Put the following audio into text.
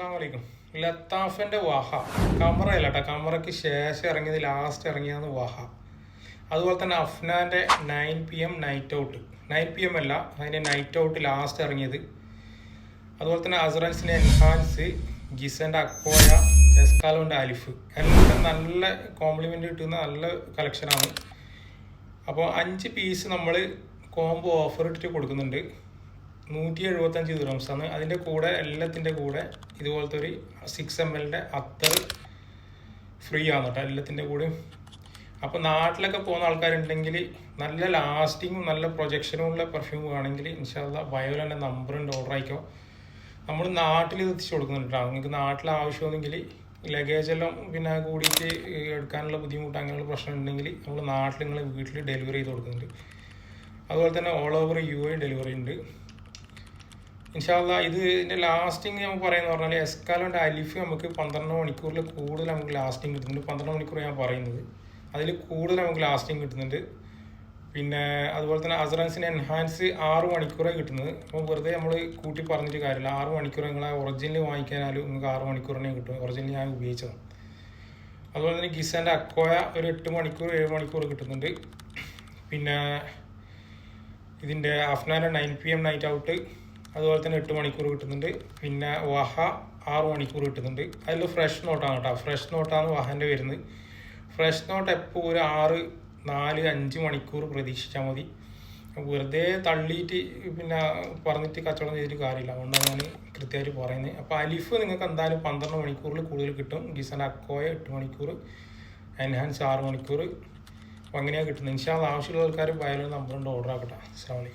അസ്സലാമു അലൈക്കും. ലത്താഫിൻ്റെ വഹ കമറയല്ല കേട്ടോ, കമറയ്ക്ക് ശേഷം ഇറങ്ങിയത് ലാസ്റ്റ് ഇറങ്ങിയതാണ് വഹ. അതുപോലെ തന്നെ അഫ്നാൻ്റെ 9 PM നൈറ്റ് ഔട്ട്, 9 PM അല്ല അതിൻ്റെ നൈറ്റ് ഔട്ട് ലാസ്റ്റ് ഇറങ്ങിയത്. അതുപോലെ തന്നെ അസ്റൻസിൻ്റെ എൻഹാൻസ്, ഗിസൻ്റെ അക്കോയ, എസ്കാലോൻ്റെ അലിഫ് എല്ലാം നല്ല കോംപ്ലിമെൻ്റ് കിട്ടുന്ന നല്ല കളക്ഷനാണ്. അപ്പോൾ 5 പീസ് നമ്മൾ കോംബോ ഓഫർ ഇട്ടിട്ട് കൊടുക്കുന്നുണ്ട്. 175 ദിർഹംസാണ്. അതിൻ്റെ കൂടെ എല്ലാത്തിൻ്റെ കൂടെ ഇതുപോലത്തെ ഒരു 6 ml അത്തർ ഫ്രീ ആണ് കേട്ടോ എല്ലാത്തിൻ്റെ കൂടെയും. അപ്പോൾ നാട്ടിലൊക്കെ പോകുന്ന ആൾക്കാരുണ്ടെങ്കിൽ നല്ല ലാസ്റ്റിങ്ങും നല്ല പ്രൊജക്ഷനും ഉള്ള പെർഫ്യൂം ആണെങ്കിൽ ഇൻഷാല്ലാ ബയോലെൻ്റെ നമ്പറുണ്ട്, ഓർഡർ ആയിക്കോ. നമ്മൾ നാട്ടിൽ എത്തിച്ച് കൊടുക്കുന്നുണ്ട് കേട്ടോ. നിങ്ങൾക്ക് നാട്ടിൽ ആവശ്യമാണെങ്കിൽ ലഗേജെല്ലാം പിന്നെ കൂടിയിട്ട് എടുക്കാനുള്ള ബുദ്ധിമുട്ട് അങ്ങനെയുള്ള പ്രശ്നം ഉണ്ടെങ്കിൽ നമ്മൾ നാട്ടിൽ നിങ്ങൾ വീട്ടിൽ ഡെലിവറി ചെയ്ത് കൊടുക്കുന്നുണ്ട്. അതുപോലെ തന്നെ ഓൾ ഓവർ UAE ഡെലിവറി ഉണ്ട് ഇൻഷാല്ലാ. ഇതിൻ്റെ ലാസ്റ്റിങ് നമുക്ക് പറയുന്നത് പറഞ്ഞാൽ എസ്കാലോൻ്റെ അലിഫ് നമുക്ക് 12 മണിക്കൂറിൽ കൂടുതൽ നമുക്ക് ലാസ്റ്റിങ് കിട്ടുന്നുണ്ട്. 12 മണിക്കൂർ ഞാൻ പറയുന്നത്, അതിൽ കൂടുതൽ നമുക്ക് ലാസ്റ്റിങ് കിട്ടുന്നുണ്ട്. പിന്നെ അതുപോലെ തന്നെ അസ്റൻസിൻ്റെ എൻഹാൻസ് 6 മണിക്കൂറാണ് കിട്ടുന്നത്. അപ്പോൾ വെറുതെ നമ്മൾ കൂട്ടി പറഞ്ഞിട്ട് കാര്യമില്ല. 6 മണിക്കൂർ നിങ്ങൾ ഒറിജിനൽ വാങ്ങിക്കാനാലും നിങ്ങൾക്ക് 6 മണിക്കൂർ തന്നെ കിട്ടും. ഒറിജിനൽ ഞാൻ ഉപയോഗിച്ചതാണ്. അതുപോലെ തന്നെ ഗിസൻ്റെ അക്കോയ ഒരു 8 മണിക്കൂർ 7 മണിക്കൂർ കിട്ടുന്നുണ്ട്. പിന്നെ ഇതിൻ്റെ അഫ്നാൻ്റെ 9 PM നൈറ്റ് ഔട്ട് അതുപോലെ തന്നെ 8 മണിക്കൂർ കിട്ടുന്നുണ്ട്. പിന്നെ വഹ 6 മണിക്കൂർ കിട്ടുന്നുണ്ട്. അതിൽ ഫ്രഷ് നോട്ടാണ് കേട്ടോ, ഫ്രഷ് നോട്ടാണ് വഹൻ്റെ വരുന്നത്. ഫ്രഷ് നോട്ട് എപ്പോൾ ഒരു 6, 4, 5 മണിക്കൂർ പ്രതീക്ഷിച്ചാൽ മതി. വെറുതെ തള്ളിയിട്ട് പിന്നെ പറഞ്ഞിട്ട് കച്ചവടം ചെയ്തിട്ട് കാര്യമില്ല. അതുകൊണ്ടാണ് ഞാൻ കൃത്യമായിട്ട് പറയുന്നത്. അപ്പോൾ അലിഫ് നിങ്ങൾക്ക് എന്തായാലും 12 മണിക്കൂറിൽ കൂടുതൽ കിട്ടും. ഗിസൻ്റെ അക്കോയ 8 മണിക്കൂർ, എൻഹാൻസ് 6 മണിക്കൂർ. അപ്പോൾ അങ്ങനെയാണ് കിട്ടുന്നത്. ഇൻഷാല്ലാ ആവശ്യമുള്ള ആൾക്കാർ ബയോയിൽ നമ്പറുണ്ട്, ഓർഡർ ആക്കട്ടെ. അസ്സലാമു അലൈക്കും.